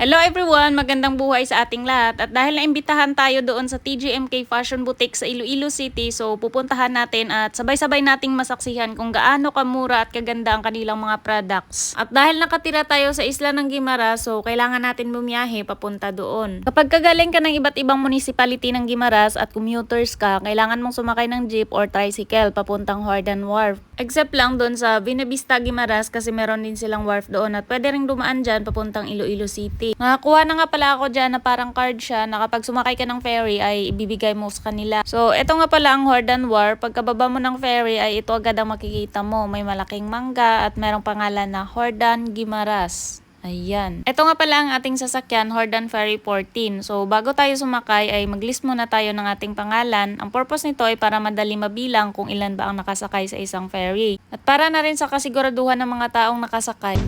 Hello everyone! Magandang buhay sa ating lahat. At dahil naimbitahan tayo doon sa TGMK Fashion Boutique sa Iloilo City, so pupuntahan natin at sabay-sabay nating masaksihan kung gaano kamura at kaganda ang kanilang mga products. At dahil nakatira tayo sa isla ng Guimaras, so kailangan natin bumiyahe papunta doon. Kapag kagaling ka ng iba't ibang municipality ng Guimaras at commuters ka, kailangan mong sumakay ng jeep or tricycle papuntang Hordan Wharf. Except lang doon sa Binavista Guimaras kasi meron din silang wharf doon at pwede ring dumaan dyan papuntang Iloilo City. Nakakuha na nga pala ako dyan na parang card siya na kapag sumakay ka ng ferry ay ibibigay mo sa kanila. So ito nga pala ang Hordan Wharf. Pagkababa mo ng ferry ay ito agad ang makikita mo. May malaking mangga at merong pangalan na Hordan Guimaras. Ayan. Ito nga pala ang ating sasakyan, Hordan Ferry 14. So, bago tayo sumakay ay mag-list muna tayo ng ating pangalan. Ang purpose nito ay para madali mabilang kung ilan ba ang nakasakay sa isang ferry. At para na rin sa kasiguraduhan ng mga taong nakasakay.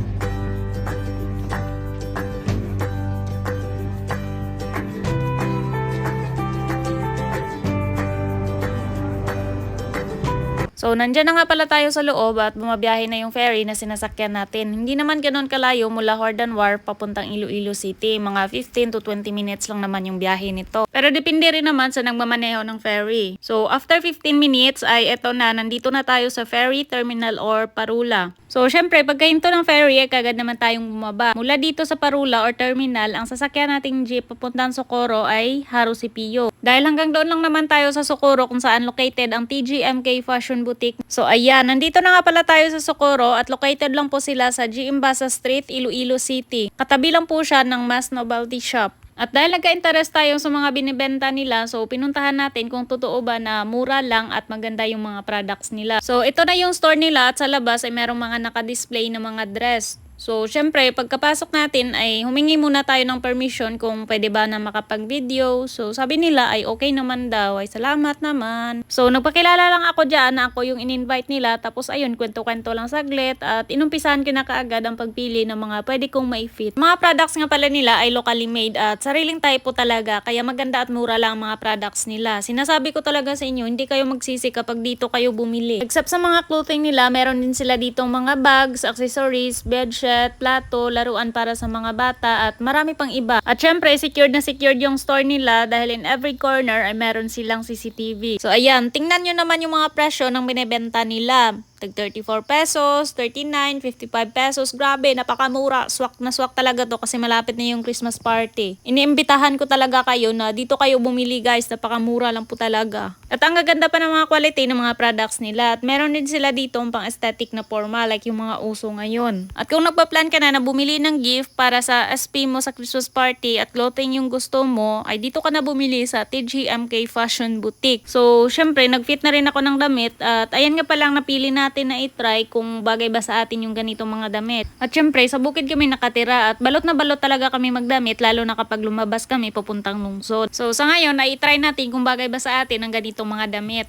So, nandyan na nga pala tayo sa loob at bumabiyahe na yung ferry na sinasakyan natin. Hindi naman ganoon kalayo mula Hordan Wharf papuntang Iloilo City. Mga 15 to 20 minutes lang naman yung biyahe nito. Pero depende rin naman sa nagmamaneho ng ferry. So, after 15 minutes ay eto na, nandito na tayo sa ferry terminal or Parula. So, syempre, pagkahinto ng ferry, kagad naman tayong bumaba. Mula dito sa Parula or terminal, ang sasakyan nating jeep papuntang Socorro ay Harusipio. Dahil hanggang doon lang naman tayo sa Socorro kung saan located ang TGMK Fashion Boutique. So, ayan, nandito na nga pala tayo sa Socorro at located lang po sila sa G. Imbasa Street, Iloilo City. Katabi lang po siya ng Mass Novelty Shop. At dahil nagka-interest tayo sa mga binibenta nila, so pinuntahan natin kung totoo ba na mura lang at maganda yung mga products nila. So ito na yung store nila at sa labas ay merong mga naka-display na mga dress. So, syempre, pagkapasok natin ay humingi muna tayo ng permission kung pwede ba na makapag-video. So, sabi nila ay okay naman daw, ay salamat naman. So, nagpakilala lang ako dyan na ako yung in-invite nila. Tapos, ayun, kwento-kwento lang saglit. At inumpisahan ko na kaagad ang pagpili ng mga pwede kong mai-fit. Mga products nga pala nila ay locally made at sariling typo talaga. Kaya maganda at mura lang ang mga products nila. Sinasabi ko talaga sa inyo, hindi kayo magsisi kapag dito kayo bumili. Except sa mga clothing nila, meron din sila ditong mga bags, accessories, bedsheet, plato, laruan para sa mga bata at marami pang iba. At syempre, secured na secured yung store nila dahil in every corner ay meron silang CCTV. So ayan, tingnan nyo naman yung mga presyo ng binebenta nila. Tag 34 pesos, 39, 55 pesos. Grabe, napakamura. Swak na swak talaga to kasi malapit na yung Christmas party. Iniimbitahan ko talaga kayo na dito kayo bumili guys. Napakamura lang po talaga. At ang gaganda pa ng mga quality ng mga products nila. At meron din sila dito pang aesthetic na forma like yung mga uso ngayon. At kung nagpa-plan ka na bumili ng gift para sa SP mo sa Christmas party at clothing yung gusto mo, ay dito ka na bumili sa TGMK Fashion Boutique. So, syempre, nag-fit na rin ako ng damit. At ayan nga palang napili natin na i-try kung bagay ba sa atin yung ganitong mga damit. At syempre, sa bukid kami nakatira at balot na balot talaga kami magdamit lalo na kapag lumabas kami papuntang lungsod. So sa ngayon, ay i-try natin kung bagay ba sa atin ang ganitong mga damit.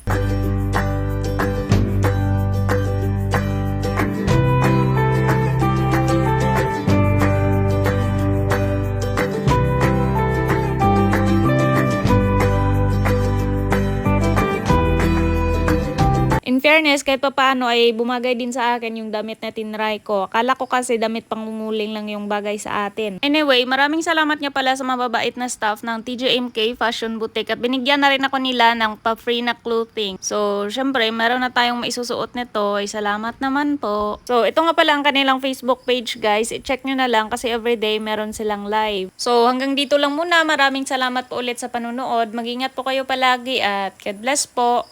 In fairness, kahit pa paano ay bumagay din sa akin yung damit na tinry ko. Akala ko kasi damit pangunguling lang yung bagay sa atin. Anyway, maraming salamat nga pala sa mababait na staff ng TGMK Fashion Boutique at binigyan na rin ako nila ng pa-free na clothing. So, syempre, meron na tayong maisusuot nito. Ay salamat naman po. So, ito nga pala ang kanilang Facebook page guys. I-check nyo na lang kasi everyday meron silang live. So, hanggang dito lang muna. Maraming salamat po ulit sa panunood. Mag-ingat po kayo palagi at God bless po.